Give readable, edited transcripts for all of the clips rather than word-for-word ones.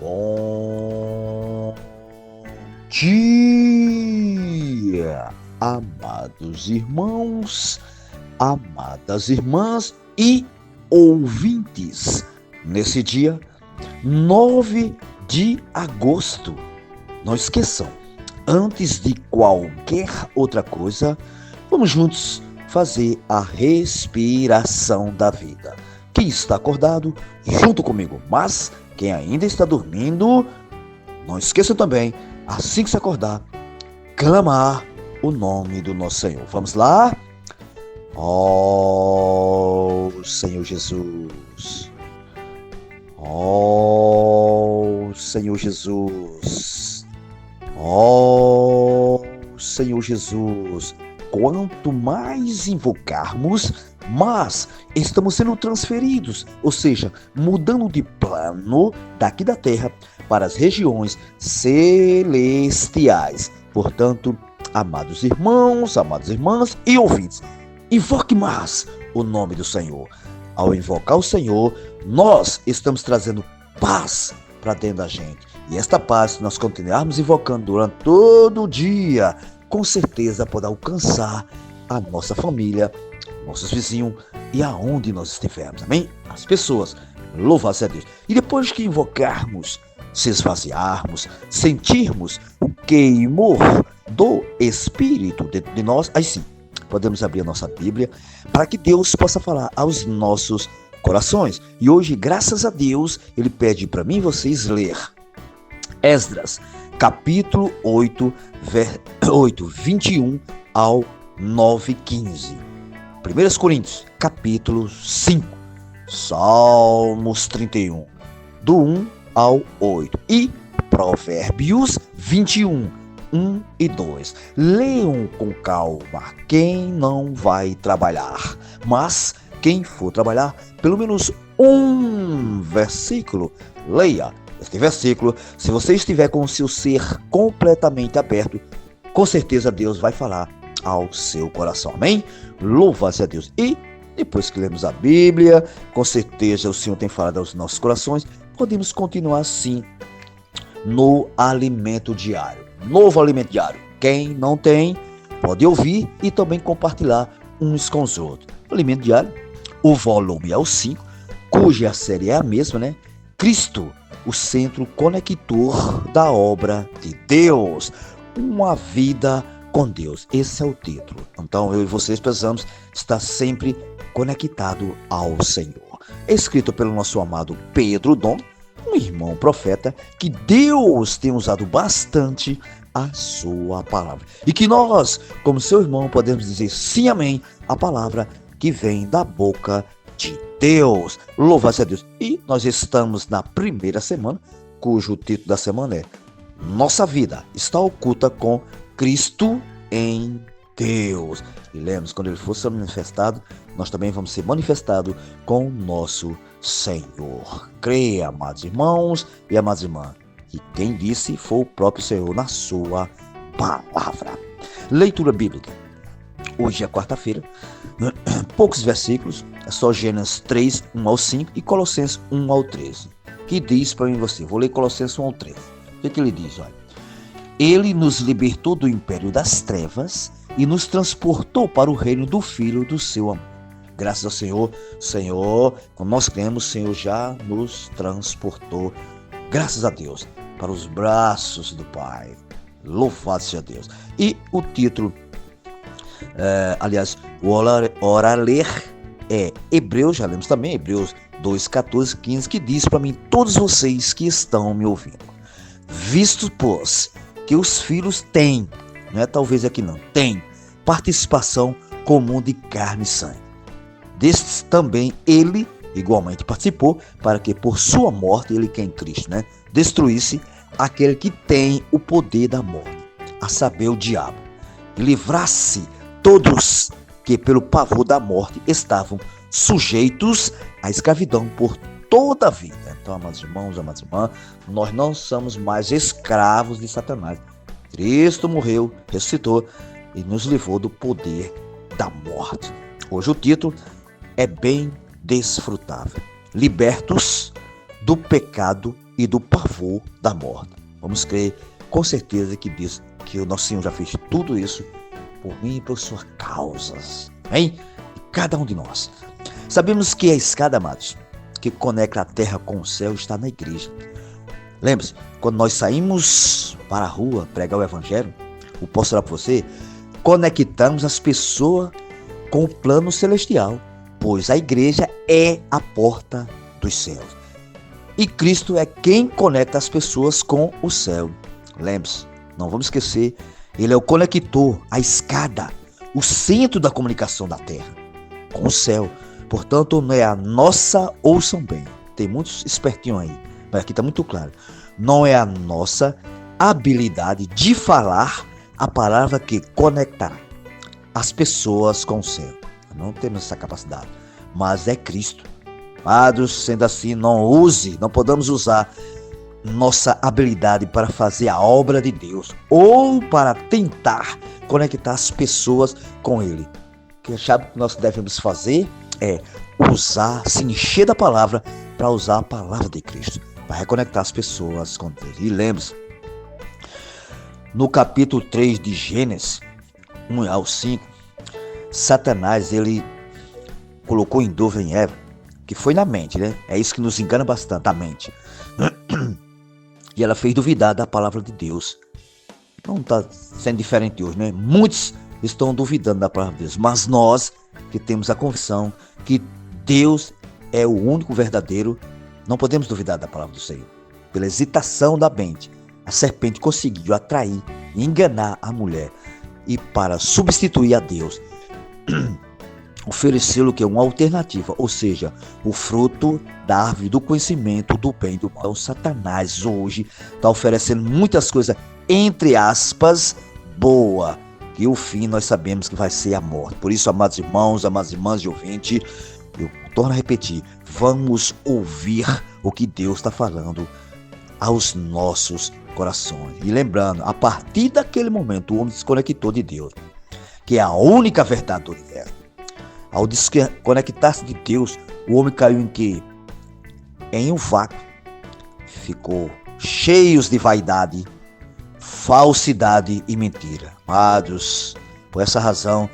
Bom dia, amados irmãos, amadas irmãs e ouvintes. Nesse dia 9 de agosto, não esqueçam, antes de qualquer outra coisa, vamos juntos fazer a respiração da vida. Quem está acordado, junto comigo, mas quem ainda está dormindo, não esqueça também, assim que se acordar, clamar o nome do nosso Senhor. Vamos lá? Ó Senhor Jesus, ó Senhor Jesus, ó Senhor Jesus. Quanto mais invocarmos, mas estamos sendo transferidos, ou seja, mudando de plano daqui da terra para as regiões celestiais. Portanto, amados irmãos, amadas irmãs e ouvintes, invoque mais o nome do Senhor. Ao invocar o Senhor, nós estamos trazendo paz para dentro da gente. E esta paz, se nós continuarmos invocando durante todo o dia, com certeza pode alcançar a nossa família, nossos vizinhos e aonde nós estivermos, amém? As pessoas, louvado a Deus. E depois que invocarmos, se esvaziarmos, sentirmos o queimor do Espírito dentro de nós, aí sim, podemos abrir a nossa Bíblia para que Deus possa falar aos nossos corações. E hoje, graças a Deus, Ele pede para mim e vocês ler Esdras, capítulo 8, 21 ao 9, 15. 1 Coríntios, capítulo 5. Salmos 31, do 1 ao 8. E Provérbios 21, 1 e 2. Leiam com calma quem não vai trabalhar, mas quem for trabalhar, pelo menos um versículo, leia este versículo. Se você estiver com o seu ser completamente aberto, com certeza Deus vai falar ao seu coração, amém? Louva-se a Deus. E depois que lemos a Bíblia, com certeza o Senhor tem falado aos nossos corações, podemos continuar assim no alimento diário, novo alimento diário. Quem não tem, pode ouvir e também compartilhar uns com os outros. Alimento diário, o volume é o 5, cuja série é a mesma, né? Cristo, o centro conector da obra de Deus. Uma vida com Deus. Esse é o título. Então eu e vocês precisamos estar sempre conectado ao Senhor. Escrito pelo nosso amado Pedro Dom, um irmão profeta, que Deus tem usado bastante a sua palavra. E que nós, como seu irmão, podemos dizer sim, amém, a palavra que vem da boca de Deus. Louvado seja Deus. E nós estamos na primeira semana, cujo título da semana é Nossa Vida está oculta com Cristo em Deus. E lembre-se, quando Ele for ser manifestado, nós também vamos ser manifestados com nosso Senhor. Creia, amados irmãos e amadas irmãs, que quem disse foi o próprio Senhor na sua palavra. Leitura bíblica. Hoje é quarta-feira, poucos versículos, é só Gênesis 3, 1 ao 5 e Colossenses 1 ao 13. Que diz para mim você, vou ler Colossenses 1 ao 13. O que ele diz? Olha, Ele nos libertou do império das trevas e nos transportou para o reino do Filho do seu amor. Graças ao Senhor, como nós cremos, o Senhor já nos transportou, graças a Deus, para os braços do Pai. Louvado seja Deus. E o título, o orar ler é Hebreus, já lemos também, Hebreus 2, 14, 15, que diz para mim, todos vocês que estão me ouvindo, visto, pois, que os filhos têm, não é talvez aqui não, têm participação comum de carne e sangue. Destes também ele igualmente participou, para que por sua morte, ele que é em Cristo, né, destruísse aquele que tem o poder da morte, a saber, o diabo, e livrasse todos que pelo pavor da morte estavam sujeitos à escravidão por toda a vida. Então, amados irmãos, amadas irmãs, nós não somos mais escravos de Satanás. Cristo morreu, ressuscitou e nos livrou do poder da morte. Hoje o título é bem desfrutável. Libertos do pecado e do pavor da morte. Vamos crer com certeza que Deus, que o nosso Senhor já fez tudo isso por mim e por suas causas, hein? E cada um de nós. Sabemos que a escada, amados, que conecta a terra com o céu está na igreja. Lembre-se, quando nós saímos para a rua pregar o evangelho, eu posso falar para você, conectamos as pessoas com o plano celestial, pois a igreja é a porta dos céus. E Cristo é quem conecta as pessoas com o céu. Lembre-se, não vamos esquecer, ele é o conector, a escada, o centro da comunicação da terra com o céu. Portanto, não é a nossa, ouçam bem, tem muitos espertinhos aí, mas aqui está muito claro, não é a nossa habilidade de falar a palavra que conectará as pessoas com o céu. Não temos essa capacidade, mas é Cristo. Amados, sendo assim, não podemos usar nossa habilidade para fazer a obra de Deus ou para tentar conectar as pessoas com Ele. O que sabe que nós devemos fazer é usar, se encher da palavra para usar a palavra de Cristo, para reconectar as pessoas com Deus. E lembre-se, no capítulo 3 de Gênesis, 1 ao 5, Satanás, ele colocou em dúvida em Eva, que foi na mente, né? É isso que nos engana bastante, a mente. E ela fez duvidar da palavra de Deus. Não está sendo diferente hoje, né? Muitos estão duvidando da palavra de Deus, mas nós que temos a convicção que Deus é o único verdadeiro, não podemos duvidar da palavra do Senhor. Pela hesitação da mente, a serpente conseguiu atrair e enganar a mulher, e para substituir a Deus, oferecê-lo que é uma alternativa, ou seja, o fruto da árvore do conhecimento do bem e do mal. Então, Satanás hoje está oferecendo muitas coisas, entre aspas, boa, que o fim nós sabemos que vai ser a morte. Por isso, amados irmãos, amadas irmãs de ouvinte, eu torno a repetir, vamos ouvir o que Deus está falando aos nossos corações. E lembrando, a partir daquele momento, o homem desconectou de Deus, que é a única verdade do universo. Ao desconectar-se de Deus, o homem caiu em quê? Em um vácuo. Ficou cheios de vaidade, falsidade e mentira. Amados, por essa razão,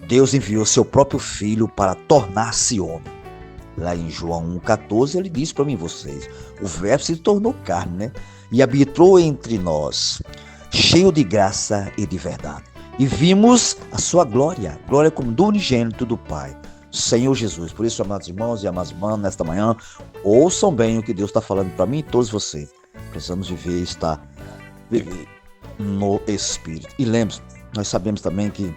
Deus enviou seu próprio Filho para tornar-se homem. Lá em João 1,14, ele diz para mim, vocês, o verbo se tornou carne, né? E habitou entre nós, cheio de graça e de verdade. E vimos a sua glória como do unigênito do Pai, Senhor Jesus. Por isso, amados irmãos e amadas irmãs, nesta manhã, ouçam bem o que Deus está falando para mim e todos vocês. Precisamos viver no Espírito. E lembre-se, nós sabemos também que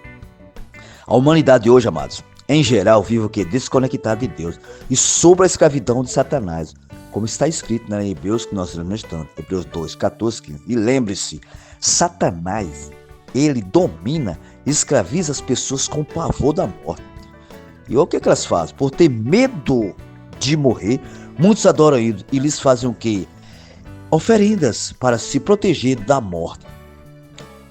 a humanidade hoje, amados, em geral, vive o que? Desconectada de Deus e sob a escravidão de Satanás, como está escrito, né, em Hebreus, que nós lemos tanto, Hebreus 2, 14, 15. E lembre-se, Satanás, ele domina, escraviza as pessoas com o pavor da morte. E olha o que elas fazem? Por ter medo de morrer, muitos adoram ídolos e eles fazem o quê? Oferendas para se proteger da morte.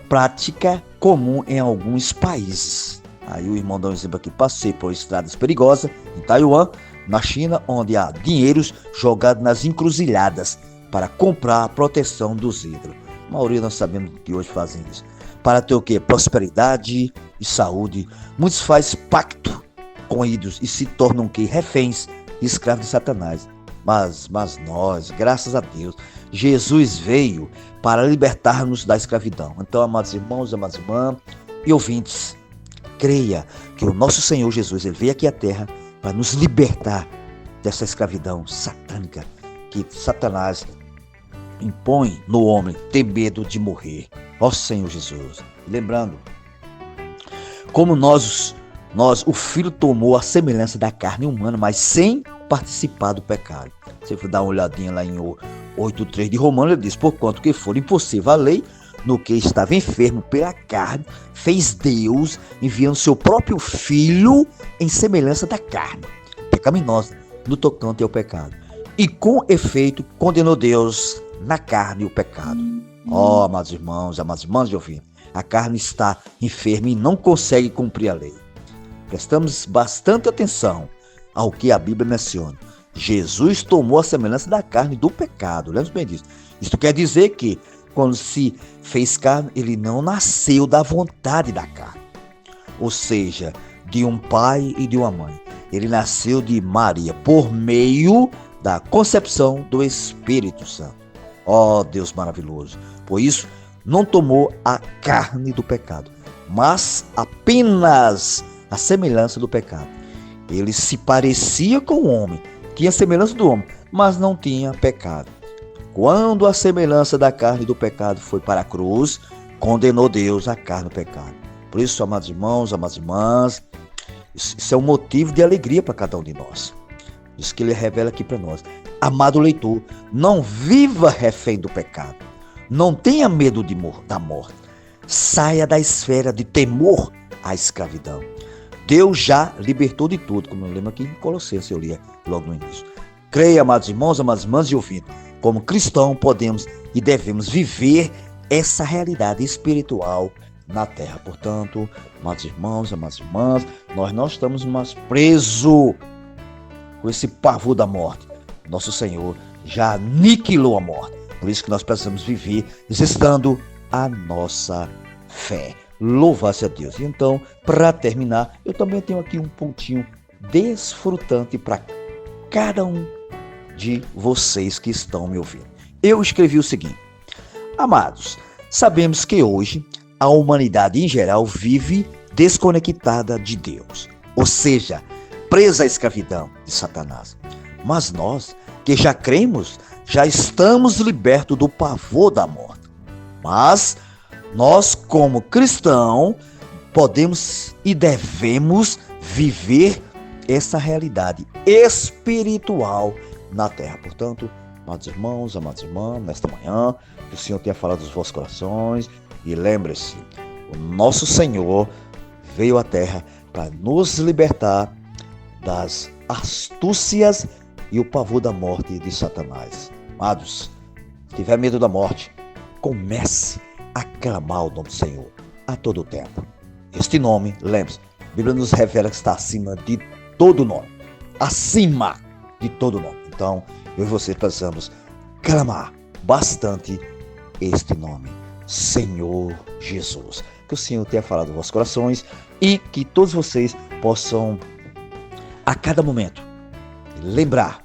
Prática comum em alguns países. Aí o irmão dá um exemplo aqui. Passei por estradas perigosas em Taiwan, na China, onde há dinheiros jogados nas encruzilhadas para comprar a proteção dos ídolos. A maioria nós sabemos que hoje fazem isso. Para ter o quê? Prosperidade e saúde. Muitos fazem pacto com ídolos e se tornam o quê? Reféns e escravos de Satanás. Mas nós, graças a Deus, Jesus veio para libertar-nos da escravidão. Então, amados irmãos, amadas irmãs e ouvintes, creia que o nosso Senhor Jesus, ele veio aqui à terra para nos libertar dessa escravidão satânica que Satanás impõe no homem, ter medo de morrer. Ó Senhor Jesus. Lembrando, como nós, o Filho tomou a semelhança da carne humana, mas sem participar do pecado. Se você for dar uma olhadinha lá em 8,3 de Romanos, ele diz, porquanto que for impossível a lei, no que estava enfermo pela carne, fez Deus, enviando seu próprio Filho em semelhança da carne, pecaminosa, no tocante ao pecado. E com efeito, condenou Deus na carne o pecado. Ó, amados irmãos, amadas irmãs de ouvir, a carne está enferma e não consegue cumprir a lei. Prestamos bastante atenção ao que a Bíblia menciona. Jesus tomou a semelhança da carne do pecado. Lembre-se bem disso. Isso quer dizer que, quando se fez carne, ele não nasceu da vontade da carne. Ou seja, de um pai e de uma mãe. Ele nasceu de Maria por meio da concepção do Espírito Santo. Ó Deus maravilhoso! Por isso, não tomou a carne do pecado, mas apenas a semelhança do pecado. Ele se parecia com o homem, tinha a semelhança do homem, mas não tinha pecado. Quando a semelhança da carne do pecado foi para a cruz, condenou Deus a carne do pecado. Por isso, amados irmãos, amadas irmãs, isso é um motivo de alegria para cada um de nós. Isso que ele revela aqui para nós. Amado leitor, não viva refém do pecado. Não tenha medo da morte. Saia da esfera de temor à escravidão. Deus já libertou de tudo, como eu lembro aqui em Colossenses, eu li logo no início. Creia, amados irmãos, amadas irmãs e ouvintes, como cristão podemos e devemos viver essa realidade espiritual na terra. Portanto, amados irmãos, amadas irmãs, nós não estamos mais presos com esse pavor da morte. Nosso Senhor já aniquilou a morte. Por isso que nós precisamos viver exercitando a nossa fé. Louvado a Deus. E então, para terminar, eu também tenho aqui um pontinho desfrutante para cada um de vocês que estão me ouvindo. Eu escrevi o seguinte: amados, sabemos que hoje a humanidade em geral vive desconectada de Deus, ou seja, presa à escravidão de Satanás. Mas nós, que já cremos, já estamos libertos do pavor da morte. Mas nós, como cristãos, podemos e devemos viver essa realidade espiritual na terra. Portanto, amados irmãos, amadas irmãs, nesta manhã, que o Senhor tenha falado dos vossos corações. E lembre-se, o nosso Senhor veio à terra para nos libertar das astúcias e o pavor da morte de Satanás. Amados, se tiver medo da morte, comece a clamar o nome do Senhor a todo tempo. Este nome, lembre-se, a Bíblia nos revela que está acima de todo nome. Acima de todo nome. Então, eu e você precisamos clamar bastante este nome, Senhor Jesus. Que o Senhor tenha falado nos vossos corações e que todos vocês possam, a cada momento, lembrar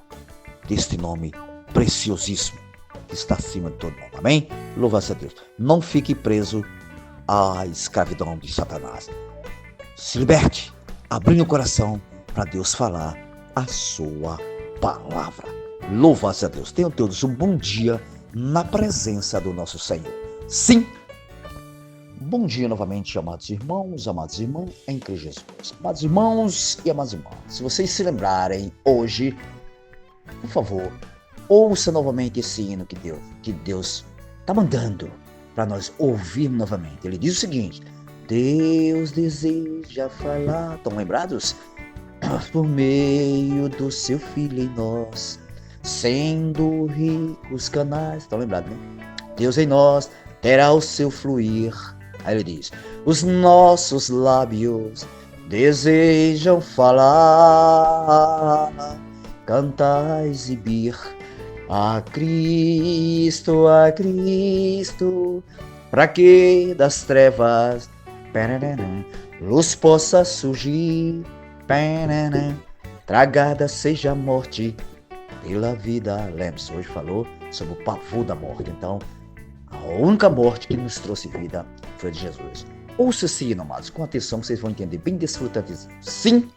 deste nome preciosíssimo que está acima de todo nome. Amém? Louvado a Deus. Não fique preso à escravidão de Satanás. Se liberte, abrindo o coração para Deus falar a sua palavra. Louvado a Deus. Tenham todos um bom dia na presença do nosso Senhor. Sim. Bom dia novamente, amados irmãos, amadas irmãs, em Cristo Jesus. Amados irmãos e amadas irmãs, se vocês se lembrarem hoje, por favor, ouça novamente esse hino que Deus está mandando para nós ouvir novamente. Ele diz o seguinte: Deus deseja falar, estão lembrados? Por meio do seu Filho em nós, sendo ricos canais, estão lembrados, né? Deus em nós terá o seu fluir. Aí ele diz: os nossos lábios desejam falar, cantar, exibir a Cristo, para que das trevas luz possa surgir, tragada seja a morte pela vida. Lembre-se, hoje falou sobre o pavor da morte. Então, a única morte que nos trouxe vida foi de Jesus. Ouça esse hino, amados, com atenção, vocês vão entender bem desfrutantezinho. Sim,